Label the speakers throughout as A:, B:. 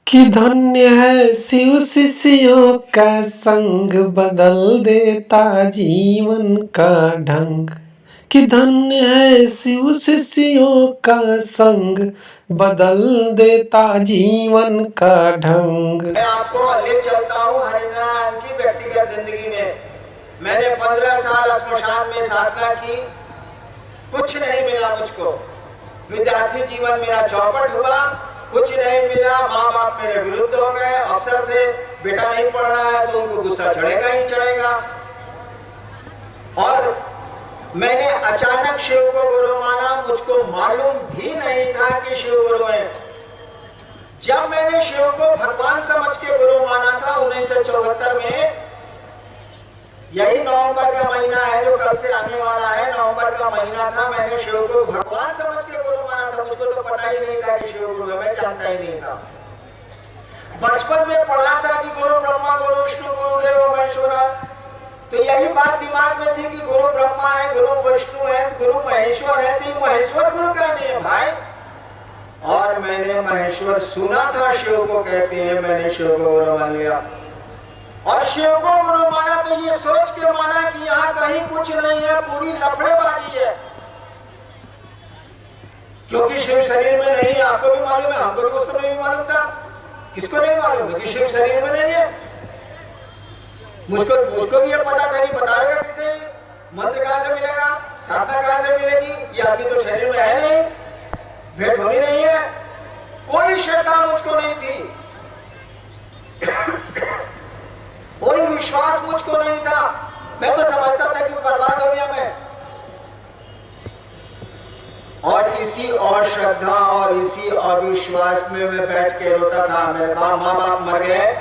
A: कि धन्य है शिव शिष्यों का संग, बदल देता जीवन का ढंग। कि धन्य है शिव शिष्यों का संग, बदल देता जीवन का ढंग।
B: मैं आपको ले चलता हूँ हरिनारायण की व्यक्तिगत जिंदगी में। मैंने 15 साल स्मशान में साधना की, कुछ नहीं मिला मुझको। विद्यार्थी जीवन मेरा चौपट हुआ, कुछ नहीं मिला। माँ बाप मेरे विरुद्ध हो गए, अफसर थे, बेटा नहीं पढ़ रहा है तो उनको गुस्सा चढ़ेगा ही चढ़ेगा। और मैंने अचानक शिव को गुरु माना, मुझको मालूम भी नहीं था कि शिव गुरु है। जब मैंने शिव को भगवान समझ के गुरु माना था 1974 में, यही नवंबर का महीना है जो कल से आने वाला है, नवंबर का महीना था, मैंने शिव को भगवान समझ के गुरु माना था। मुझको तो पता ही नहीं था कि शिव गुरु है, मैं जानता ही नहीं था। बचपन में पढ़ा था कि गुरु ब्रह्मा गुरु विष्णु गुरुदेव महेश्वरा, तो यही बात दिमाग में थी कि गुरु ब्रह्मा है, गुरु विष्णु है, गुरु महेश्वर है, तो महेश्वर गुरु का नहीं है भाई। और मैंने महेश्वर सुना था शिव को कहते हैं, मैंने शिव को गुरु मान लिया। और शिव को गुरु माना तो ये सोच के माना कि यहाँ कहीं कुछ नहीं है, पूरी लफड़ेबाजी है। क्योंकि शिव शरीर में नहीं है, आपको भी मालूम है, हमको भी उस समय भी मालूम था। किसको नहीं मालूम है कि शिव शरीर में नहीं है? मुझको भी ये पता था कि बताएगा किसे, मंत्र कहां से मिलेगा, साधना कहां से मिलेगी, ये आदमी तो शरीर में है नहीं, भेंट होनी नहीं है। कोई श्रद्धा मुझको नहीं थी, कोई विश्वास मुझको नहीं था। मैं तो समझता था कि बर्बाद हो गया मैं। और इसी अश्रद्धा और इसी अविश्वास में मैं बैठ के रोता था। मेरे माँ बाप मर गए,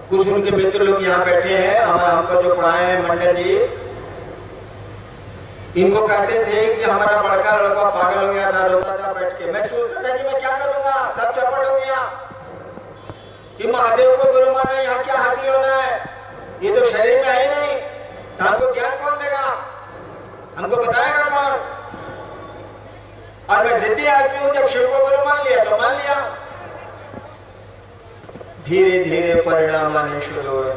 B: कुछ उनके मित्र लोग यहाँ बैठे हैं, हमको जो पढ़ाए हैं मंडल जी, इनको कहते थे कि हमारा बड़का लड़का पागल हो गया था, रोता था बैठ के। मैं सोचता था कि मैं क्या करूंगा, सब चौपट हो गया कि महादेव को गुरु माना, यहाँ क्या हासिल होना है, ये तो शरीर में है ही नहीं, तो हमको ज्ञान कौन देगा, हमको बताएगा कौन। और मैं जिद्दी आदमी हूं, जब शिव को गुरु मान लिया तो मान लिया। धीरे धीरे परिणाम आने शुरू हुए।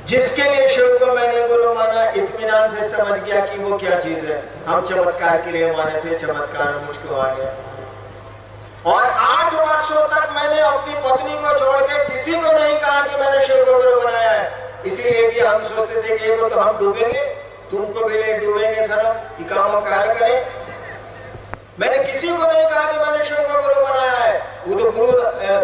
B: जिसके लिए शिव को मैंने गुरु माना, इत्मीनान से समझ गया कि वो क्या चीज है। हम चमत्कार के लिए माने थे, चमत्कार मुझको आ गया। और 8 वर्षों तक मैंने अपनी पत्नी को छोड़ के किसी को नहीं कहा कि मैंने शिव को गुरु बनाया है। इसीलिए कि हम सोचते थे कि तो हम डूबेंगे, तुमको भी ले डूबेंगे सर, ये काम हम क्या करें। मैंने किसी को नहीं कहा कि मैंने शिव को गुरु बनाया है। वो तो गुरु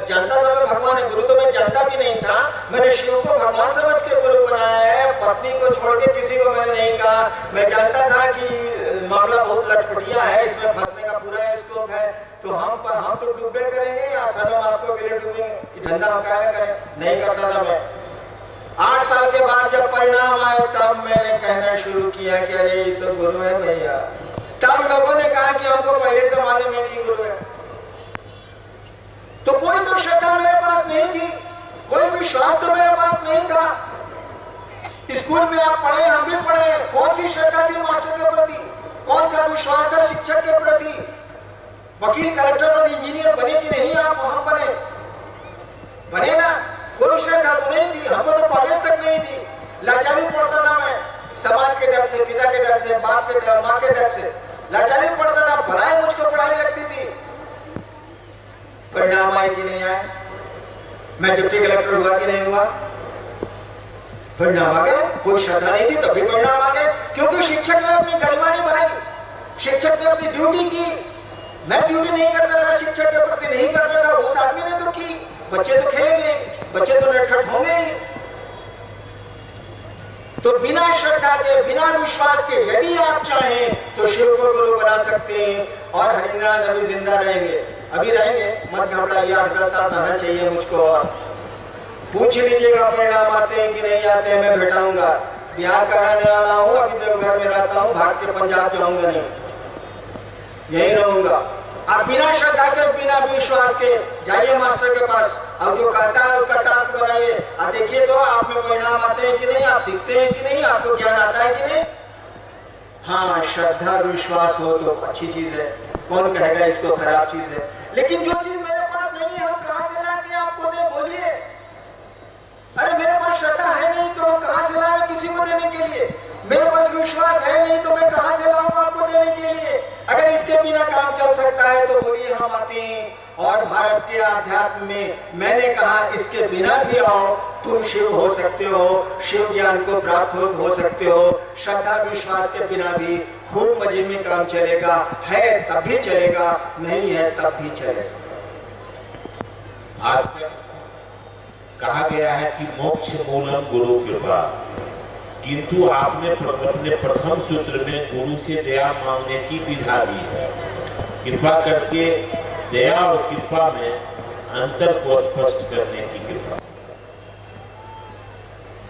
B: जानता था मैं भगवान है, गुरु तो मैं जानता भी नहीं था। मैंने शिव को भगवान समझ के गुरु बनाया है, पत्नी को छोड़ के किसी को मैंने नहीं कहा। मैं जानता था कि मामला बहुत लटपटिया है, इसमें फंसने का पूरा स्कोप है, तो हम तो डूबे करेंगे या सनम आपको भी डूबेंगे, धंधा हम क्या करें, नहीं करता था मैं। 8 साल के बाद जब परिणाम आए तब मैंने कहना शुरू किया कि अरे ये तो गुरु है भैया। तब लोगों ने कहा कि हमको पहले से मालूम है कि गुरु है। तो कोई तो श्रद्धा मेरे पास नहीं थी, कोई विश्वास तो मेरे पास नहीं था। स्कूल में आप पढ़े, हम भी पढ़े, कौन सी श्रद्धा थी मास्टर के प्रति, कौन सा विश्वास था शिक्षक के प्रति। वकील, कलेक्टर और इंजीनियर बने कि नहीं आप, वहां बने ना, कोई श्रद्धा तो नहीं थी। हमको तो कॉलेज तक नहीं थी, लाचारी पढ़ता था मैं, समाज के डर से, पिता के डर से, बाप के डर, माँ के डर से लाचारी पढ़ता था। भलाई मुझको पढ़ाई लगती थी। परिणाम आए कि नहीं आए, मैं डिप्टी कलेक्टर हुआ कि नहीं हुआ, परिणाम आ गए। कोई श्रद्धा नहीं थी तब भी परिणाम आ गए, क्योंकि शिक्षक ने अपनी गरिमा निभाई, शिक्षक ने अपनी ड्यूटी की। मैं ड्यूटी नहीं करता था, शिक्षक के प्रति नहीं करता था, उस आदमी ने तो की। बच्चे तो खेलेंगे, बच्चे तो नटखट होंगे ही। तो बिना श्रद्धा के, बिना विश्वास के यदि आप चाहें तो शिव को गुरु बना सकते हैं। और हरिनारायण अभी जिंदा रहेंगे, अभी रहेंगे, मत घबराइए। 8-10 साल आना चाहिए मुझको। और पूछ लीजिएगा परिणाम आते हैं कि नहीं आते हैं, मैं भेटाऊंगा। बिहार का रहने वाला हूँ, अभी देवघर में रहता हूँ, भाग के पंजाब जाऊंगा नहीं, यही रहूंगा। आप बिना श्रद्धा के, बिना विश्वास के जाइए मास्टर के पास, और जो कहता है उसका टास्क बनाइए, और देखिए तो आप में परिणाम आते हैं कि नहीं, आप सीखते हैं कि नहीं, आपको ज्ञान आता है कि नहीं। हाँ, श्रद्धा विश्वास हो तो अच्छी चीज है। कौन कहेगा इसको खराब चीज है? लेकिन जो चीज मेरे पास नहीं है, हम कहां से लाके आपको दे? बोलिए। अरे मेरे पास श्रद्धा है नहीं तो हम कहां से लाएं किसी को देने के लिए? मेरे पास विश्वास है नहीं तो मैं कहां से लाऊंगा आपको देने के लिए? अगर इसके बिना काम चल सकता है तो बोलिए हम आते हैं। और भारत के आध्यात्म में मैंने कहा इसके बिना भी आओ, तुम शिव हो सकते हो, शिव ज्ञान को प्राप्त हो सकते हो। श्रद्धा विश्वास के बिना भी खूब मजे में काम चलेगा, है तब भी चलेगा, नहीं है तब भी चलेगा।
C: आज तक कहा गया है कि मोक्ष मूलम गुरु कृपा, किंतु आपने अपने प्रथम सूत्र में गुरु से दया मांगने की विधा दी है। कृपा करके दया और कृपा में अंतर को स्पष्ट करने की कृपा।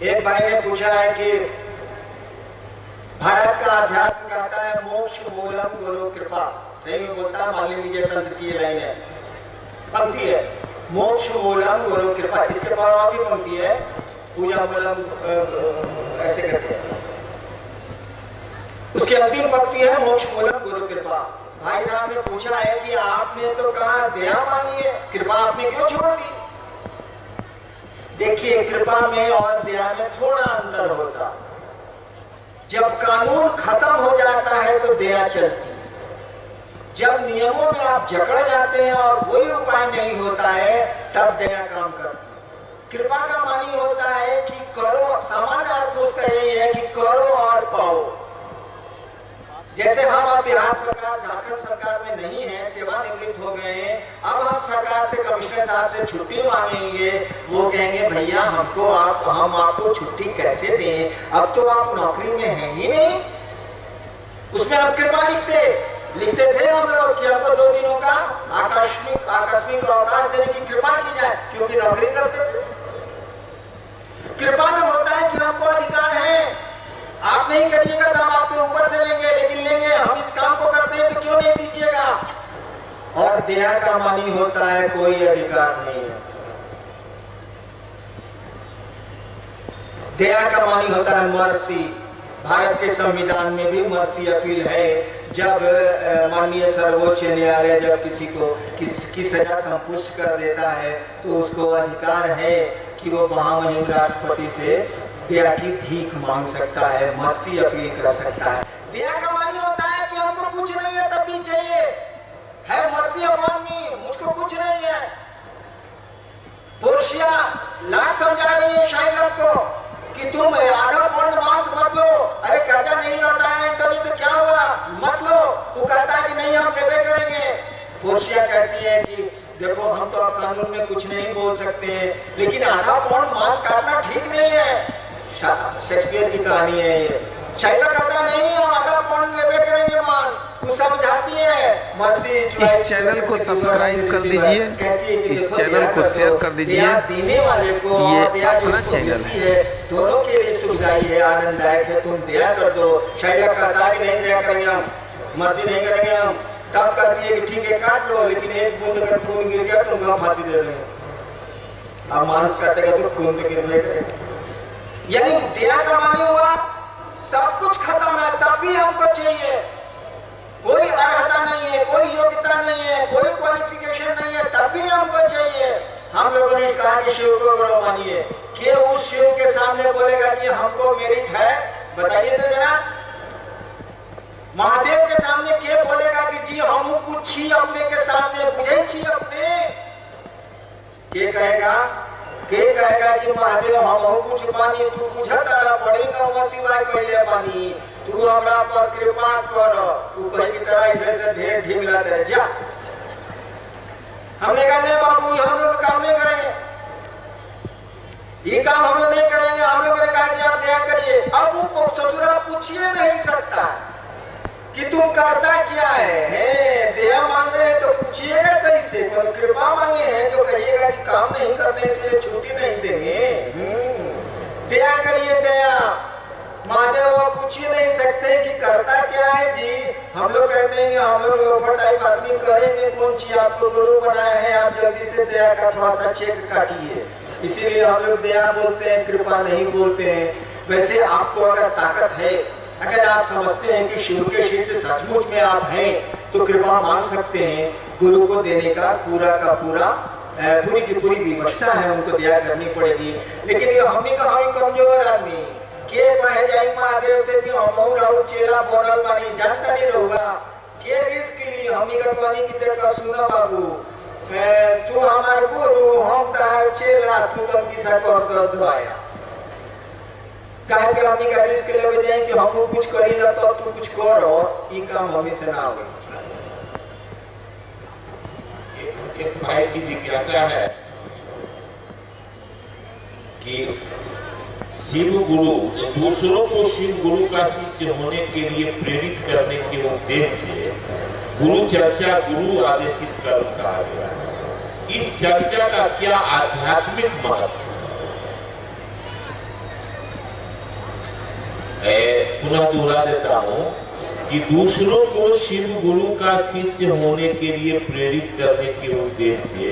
B: एक भाई ने पूछा है कि भारत का अध्यात्म कहता है मोक्ष मूलम गुरु कृपा, सही में बोलता है? मालिनी विजय तंत्र की लाइन है, पंक्ति है, मोक्ष मूलम गुरु कृपा। इसके बाद भी पंक्ति है, पूजा मूलम, ऐसे करते हैं। उसकी अंतिम पंक्ति है मोक्ष मूलम गुरु कृपा। भाई साहब ने पूछा है कि आपने तो कहा दया मांगी है, कृपा आपने क्यों छोड़ दी? देखिए, कृपा में और दया में थोड़ा अंतर होता। जब कानून खत्म हो जाता है तो दया चलती है। जब नियमों में आप जकड़ जाते हैं और कोई उपाय नहीं होता है, तब दया काम करती है। कृपा का मानी होता है कि करो, सामान्य अर्थ उसका यही है कि करो और पाओ। जैसे हम अब बिहार सरकार, झारखंड सरकार में नहीं है, सेवानिवृत्त हो गए हैं, अब हम सरकार से, कमिश्नर साहब से छुट्टी मांगेंगे, वो कहेंगे भैया हमको हम आपको छुट्टी कैसे दें, अब तो आप नौकरी में हैं ही नहीं। उसमें हम कृपा लिखते थे हम लोग कि हमको 2 दिनों का आकस्मिक अवकाश देने की कृपा की जाए, क्योंकि नौकरी करते थे। कृपा में होता है कि हमको अधिकार है, आप नहीं करिएगा तो हम आपके ऊपर से लेंगे, लेकिन लेंगे, हम इस काम को करते हैं तो क्यों नहीं दीजिएगा। और दया का मानी होता है कोई अधिकार नहीं है। दया का मानी होता है मर्सी। भारत के संविधान में भी मर्सी अपील है। जब माननीय सर्वोच्च न्यायालय जब किसी को की सजा संपुष्ट कर देता है तो उसको अधिकार है कि वो महामहिम राष्ट्रपति से दया की भीख मांग सकता है, मर्सी अपील कर सकता है। दया का मानी होता है कि हमको कुछ नहीं है तब भी चाहिए, है मर्सी अपॉन मी, मुझको कुछ नहीं है। पोर्शिया लाख समझा रही है शाइलर को कि तुम आधा पौंड मांस मत लो, अरे कर्जा नहीं लौटा है एंटोनी तो क्या हुआ, मत लो। वो कहता है कि नहीं हम लेवे करेंगे। पोर्शिया कहती है कि देखो हम तो अब कानून में कुछ नहीं बोल सकते हैं, लेकिन आधा पौंड मांस काटना ठीक नहीं है। शेक्सपियर की कहानी है ये। शाइला कहता नहीं हम आधा पौंड लेवे करेंगे मांस, वो समझाती है मर्सी।
A: इस चैनल को सब्सक्राइब कर दीजिए, इस चैनल को शेयर कर दीजिए,
B: देने वाले को
A: ये अपना चैनल है,
B: दोनों के लिए सुखदायी है, आनंददायक है, तुम दया कर दो। शाइला कहता है कि नहीं दया करेंगे हम, मर्सी नहीं करेंगे हम। तब कहती है कि ठीक है काट लो, लेकिन एक बूंद अगर खून गिर गया तो हम फांसी दे देंगे। अब मांस काटेगा तो खून तो गिरने करेगा। यानी दया का मानी हुआ सब कुछ खत्म है तब भी हमको चाहिए, कोई अर्हता नहीं है, कोई योग्यता नहीं है, कोई क्वालिफिकेशन नहीं है, तब भी हमको चाहिए। हम लोगों ने कहा कि शिव को गुरु मानिए, कि उस शिव के सामने बोलेगा कि हमको मेरिट है, बताइए तो जरा। महादेव के सामने के बोलेगा कि जी हम कुछ छी अपने के सामने बुझे छी अपने, के कहेगा कि महादेव हम कुछ पानी तू बुझता पड़ी न सिवाय कहले पानी, तू हमरा पर कृपा कर। तू कहे की तरह इधर से ढेर ढीमला तेरे जा। हमने कहा नहीं बाबू हम लोग काम नहीं करेंगे, ये काम हम लोग नहीं करेंगे। हम लोग ने कहा कि आप दया करिए। अब वो ससुरा पूछिए नहीं सकता कि तुम करता क्या है, दया मांग रहे हैं तो पूछिएगा कैसे, तो कृपा मांगे हैं तो कहिएगा कि काम नहीं करने से छुट्टी नहीं देंगे। दया करिए दया। महादेव आप पूछ ही नहीं सकते कि करता क्या है जी। हम लोग कहते हैं कि हम लोग लोफर टाइप आदमी करेंगे कौन चीज, आपको गुरु बनाए हैं, आप जल्दी से दया का थोड़ा सा चेक काटिए। इसीलिए हम लोग दया बोलते हैं, कृपा नहीं बोलते हैं। वैसे आपको अगर ताकत है, अगर आप समझते हैं कि शिव के शिष्य सचमुच में आप हैं, तो कृपा मांग सकते हैं। गुरु को देने का पूरा पूरी की पूरी व्यवस्था है, उनको दया करनी पड़ेगी। लेकिन ये हमने कहा हम कमजोर आदमी के कह जाई महादेव से कि हम रहू चेला बोलल मानी जानता नहीं रहूगा के रिस्क ली। हमने का पानी की देखा सुना बाबू तू हमार गुरु हम तार चेला तू तुम किसा कर दो दुआया कहे के हमने का रिस्क लेवे जाए कि हम कुछ करी ना तो तू कुछ करो ई काम हमें से ना होवे।
C: एक भाई की जिज्ञासा है कि शिव गुरु दूसरों को शिव गुरु का शिष्य होने के लिए प्रेरित करने के उद्देश्य से गुरु चर्चा गुरु आदेशित कर्म कहा गया है। इस चर्चा का क्या आध्यात्मिक महत्व है? पुनः दोहरा देता हूं कि दूसरों को शिव गुरु का शिष्य होने के लिए प्रेरित करने के उद्देश्य से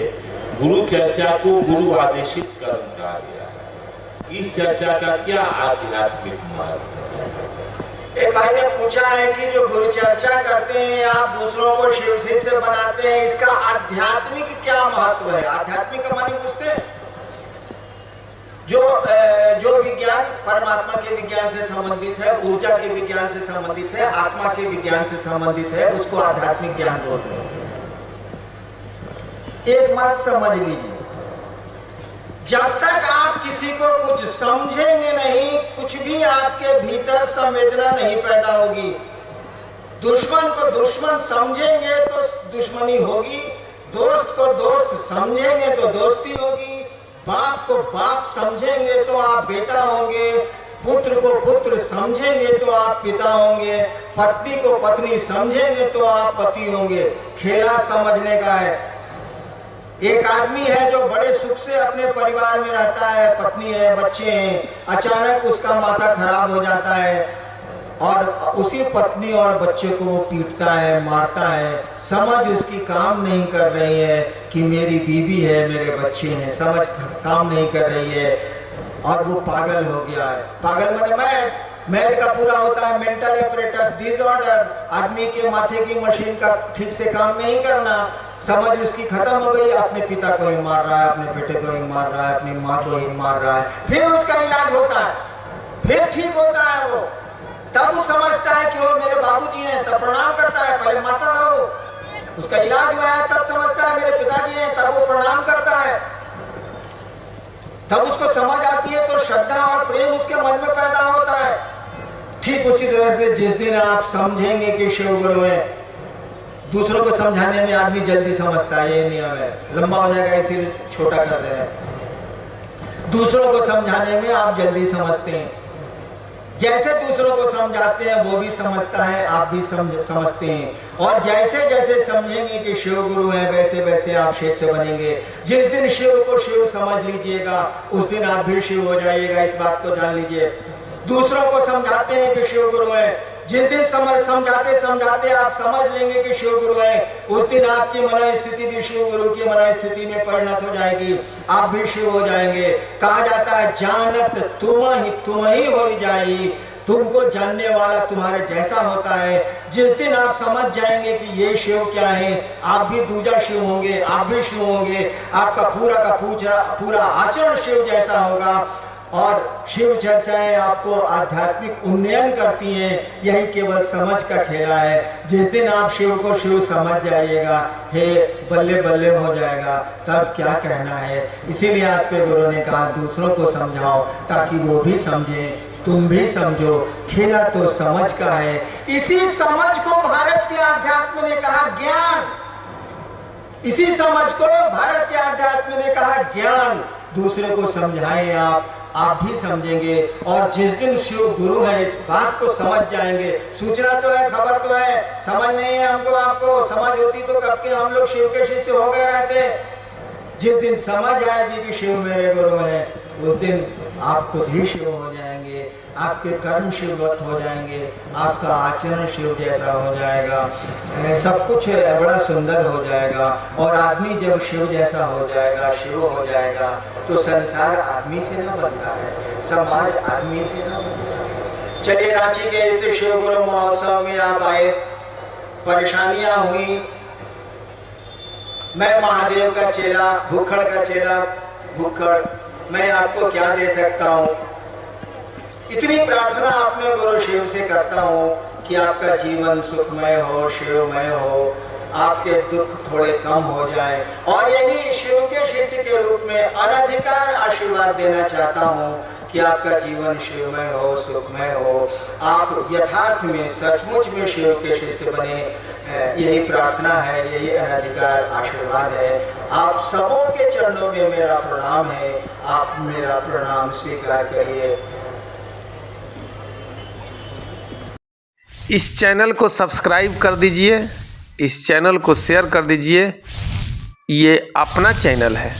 C: गुरु चर्चा को गुरु आदेशित कर्म कहा गया है। इस चर्चा का क्या आध्यात्मिक महत्व है?
B: एक भाई ने पूछा है कि जो गुरु चर्चा करते हैं आप दूसरों को शिव शिष्य बनाते हैं, इसका आध्यात्मिक क्या महत्व है? आध्यात्मिक का माने पूछते हैं जो विज्ञान परमात्मा के विज्ञान से संबंधित है, ऊर्जा के विज्ञान से संबंधित है, आत्मा के विज्ञान से संबंधित है, उसको आध्यात्मिक ज्ञान बोलते हैं। एक बात समझ लीजिए, जब तक आप किसी को कुछ समझेंगे नहीं, कुछ भी आपके भीतर संवेदना नहीं पैदा होगी। दुश्मन को दुश्मन समझेंगे तो दुश्मनी होगी, दोस्त को दोस्त समझेंगे तो दोस्ती होगी, बाप को बाप समझेंगे तो आप बेटा होंगे, पुत्र को पुत्र समझेंगे तो आप पिता होंगे, पत्नी को पत्नी समझेंगे तो आप पति होंगे। खेला समझने का है। एक आदमी है जो बड़े सुख से अपने परिवार में रहता है, पत्नी है, बच्चे हैं, अचानक उसका माथा खराब हो जाता है और उसी पत्नी और बच्चे को वो पीटता है, मारता है। समझ उसकी काम नहीं कर रही है कि मेरी बीवी है, मेरे बच्चे हैं, समझ काम नहीं कर रही है और वो पागल हो गया है। पागल मतलब मैड का पूरा होता है मेंटल एपरेटस डिसऑर्डर, आदमी के माथे की मशीन का ठीक से काम नहीं करना। समझ उसकी खत्म हो गई, अपने पिता को ही मार रहा है, अपने बेटे को ही मार रहा है, अपनी माँ को ही मार रहा है। फिर उसका इलाज होता है, फिर ठीक होता है वो, तब वो समझता है कि वो मेरे बाबूजी हैं, तब प्रणाम करता है। पहले माता रहो, उसका इलाज हुआ है, तब समझता है मेरे पिताजी हैं, तब वो प्रणाम करता है, तब उसको समझ आती है, तो श्रद्धा और प्रेम उसके मन में पैदा होता है। ठीक उसी तरह से जिस दिन आप समझेंगे कि शिव गुरु है, दूसरों को समझाने में आदमी जल्दी समझता है, ये नियम है, लंबा हो जाएगा इसीलिए छोटा कर रहे हैं। दूसरों को समझाने में आप जल्दी समझते हैं, जैसे दूसरों को समझाते हैं वो भी समझता है, आप भी समझते हैं। और जैसे जैसे समझेंगे कि शिव गुरु है, वैसे वैसे आप शिष्य बनेंगे। जिस दिन शिव को शिव समझ लीजिएगा, उस दिन आप भी शिव हो जाइएगा, इस बात को जान लीजिए। दूसरों को समझाते हैं कि शिव गुरु है, जिस दिन समझाते समझाते आप समझ लेंगे कि शिव गुरु है, उस दिन आपकी मन स्थिति भी शिव गुरु की मन स्थिति में परिणत हो जाएगी, आप भी शिव हो जाएंगे। कहा जाता है जानत तुम ही हो जाएगी, तुमको जानने वाला तुम्हारे जैसा होता है। जिस दिन आप समझ जाएंगे कि ये शिव क्या है, आप भी दूजा शिव होंगे, आप भी शिव होंगे, आपका पूरा आचरण शिव जैसा होगा। और शिव चर्चाएं आपको आध्यात्मिक उन्नयन करती हैं, यही केवल समझ का खेला है। जिस दिन आप शिव को शिव समझ जाइएगा, हे बल्ले बल्ले हो जाएगा, तब क्या कहना है। इसीलिए आपके गुरु ने कहा दूसरों को समझाओ ताकि वो भी समझे, तुम भी समझो। खेला तो समझ का है। इसी समझ को भारत के आध्यात्म ने कहा ज्ञान, इसी समझ को भारत के आध्यात्म ने कहा ज्ञान। दूसरे को समझाएं आप भी समझेंगे। और जिस दिन शिव गुरु है, इस बात को समझ जाएंगे। सूचना तो है, खबर तो है, समझ नहीं है हमको आपको। समझ होती तो कब के हम लोग शिव के शिष्य हो गए रहते। जिस दिन समझ आएगी कि शिव मेरे गुरु है, उस दिन आप खुद ही शिव हो जाएंगे, आपके कर्म शिववत हो जाएंगे, आपका आचरण शिव जैसा हो जाएगा, सब कुछ बड़ा सुंदर हो जाएगा। और आदमी जब शिव जैसा हो जाएगा, शिव हो जाएगा, तो संसार आदमी से न बनता है, समाज आदमी से न बनता है। चलिए रांची के इस शिव गुरु महोत्सव में आप आए, परेशानियां हुई, मैं महादेव का चेला, भूखड़ का चेला, भूखड़, मैं आपको क्या दे सकता हूँ। इतनी प्रार्थना अपने गुरु शिव से करता हूँ कि आपका जीवन सुखमय हो, शिवमय हो, आपके दुख थोड़े कम हो जाए। और यही शिव के शिष्य के रूप में अनधिकार आशीर्वाद देना चाहता हूँ कि आपका जीवन शिवमय हो, सुखमय हो, आप यथार्थ में सचमुच में शिव के शिष्य बने। यही प्रार्थना है, यही अनधिकार आशीर्वाद है। आप सबों के चरणों में मेरा प्रणाम है, आप मेरा प्रणाम स्वीकार करिए।
A: इस चैनल को सब्सक्राइब कर दीजिए, इस चैनल को शेयर कर दीजिए। ये अपना चैनल है।